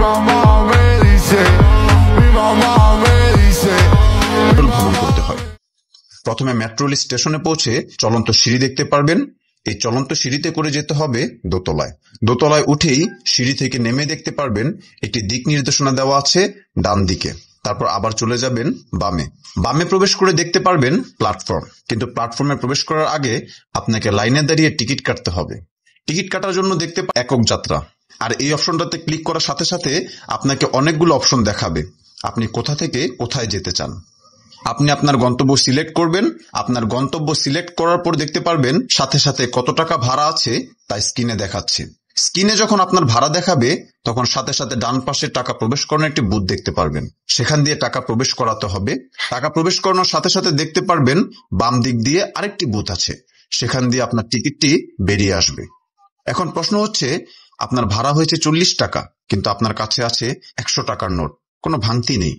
mamá me dice, mi mamá me dice. ভ্রমণ করতে হয়। প্রথমে মেট্রো রেল স্টেশনে পৌঁছে চলন্ত সিঁড়ি দেখতে পারবেন। এই চলন্ত সিঁড়িতে করে যেতে হবে দোতলায়। দোতলায় উঠেই সিঁড়ি থেকে নেমে দেখতে পারবেন একটি দিক নির্দেশনা দেওয়া আছে ডান দিকে। তারপর আবার চলে যাবেন বামে। বামে প্রবেশ করে দেখতে পারবেন প্ল্যাটফর্ম। কিন্তু প্ল্যাটফর্মে প্রবেশ করার আগে আপনাকে লাইনে দাঁড়িয়ে টিকিট কাটতে হবে। টিকিট কাটার জন্য দেখতে একক যাত্রা। আর এই অপশনটাতে ক্লিক করার সাথে সাথে আপনাকে অনেকগুলো অপশন দেখাবে আপনি কোথা থেকে কোথায় যেতে চান। আপনি আপনার গন্তব্য সিলেক্ট করবেন। আপনার গন্তব্য সিলেক্ট করার পর দেখতে পারবেন সাথে সাথে কত টাকা ভাড়া আছে তা স্ক্রিনে দেখাচ্ছে। স্ক্রিনে যখন আপনার ভাড়া দেখাবে তখন সাথে সাথে ডান পাশে টাকা প্রবেশ করানোর একটি বুথ দেখতে পারবেন। সেখান দিয়ে টাকা প্রবেশ করাতে হবে। টাকা প্রবেশ করানোর সাথে সাথে দেখতে পারবেন বাম দিক দিয়ে আরেকটি বুথ আছে, সেখান দিয়ে আপনার টিকিটটি বেরিয়ে আসবে। এখন প্রশ্ন হচ্ছে, আপনার ভাড়া হয়েছে 40 টাকা, কিন্তু আপনার কাছে আছে 100 টাকার নোট, কোনো ভাঙতি নেই।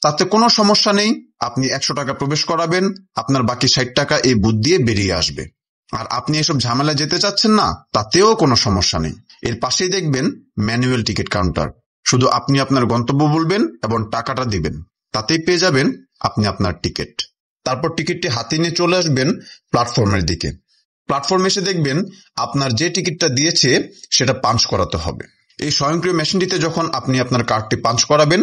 তাতে কোনো সমস্যা নেই। আপনি 100 টাকা প্রবেশ করাবেন, আপনার বাকি 60 টাকা এই বুথ দিয়ে বেরিয়ে আসবে। আর আপনি এসব ঝামেলা যেতে চাচ্ছেন না, তাতেও কোনো সমস্যা নেই। এর পাশেই দেখবেন ম্যানুয়াল টিকিট কাউন্টার। শুধু আপনি আপনার গন্তব্য বলবেন এবং টাকাটা দিবেন, তাতেই পেয়ে যাবেন আপনি আপনার টিকিট। তারপর টিকিটটি হাতে নিয়ে চলে আসবেন প্ল্যাটফর্মের দিকে। প্ল্যাটফর্মে এসে দেখবেন আপনার যে টিকিটটা দিয়েছে সেটা পাঞ্চ করাতে হবে। এই স্বয়ংক্রিয় মেশিনটিতে যখন আপনি আপনার কার্ডটি পাঞ্চ করাবেন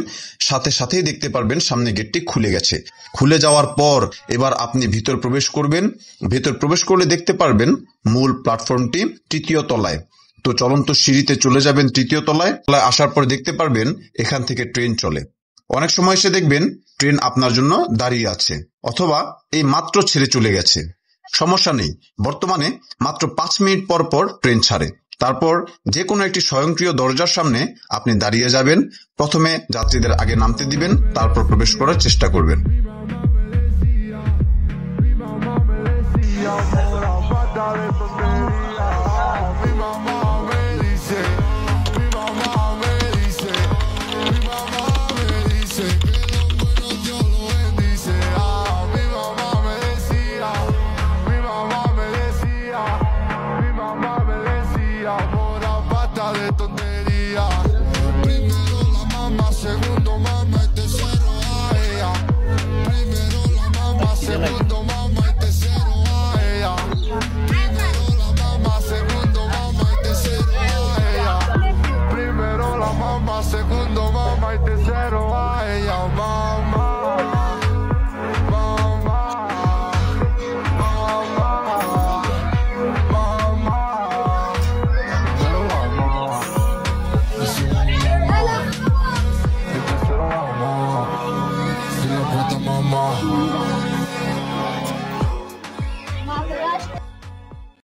সাথে সাথেই দেখতে পারবেন সামনে গেটটি খুলে গেছে। খুলে যাওয়ার পর এবার আপনি ভিতর প্রবেশ করবেন। ভিতর প্রবেশ করলে দেখতে পারবেন মূল প্ল্যাটফর্মটি 3য় তলায়। তো চলন্ত সিঁড়িতে চলে যাবেন 3য় তলায়। তলায় আসার পর দেখতে পারবেন এখান থেকে ট্রেন চলে। অনেক সময় এসে দেখবেন ট্রেন আপনার জন্য দাঁড়িয়ে আছে অথবা এই মাত্র ছেড়ে চলে গেছে। সমস্যা নেই, বর্তমানে মাত্র 5 মিনিট পর পর ট্রেন ছাড়ে। তারপর যে কোনো একটি স্বয়ংক্রিয় দরজার সামনে আপনি দাঁড়িয়ে যাবেন। প্রথমে যাত্রীদের আগে নামতে দিবেন, তারপর প্রবেশ করার চেষ্টা করবেন। Segundo mamá y tercero a ella. Primero la mamá, segundo mamá y tercero a ella. Primero la mamá, segundo mamá y tercero a ella. Mamá, mamá, mamá, mamá. Pero la mamá, tercero la mamá, y la puta mamá.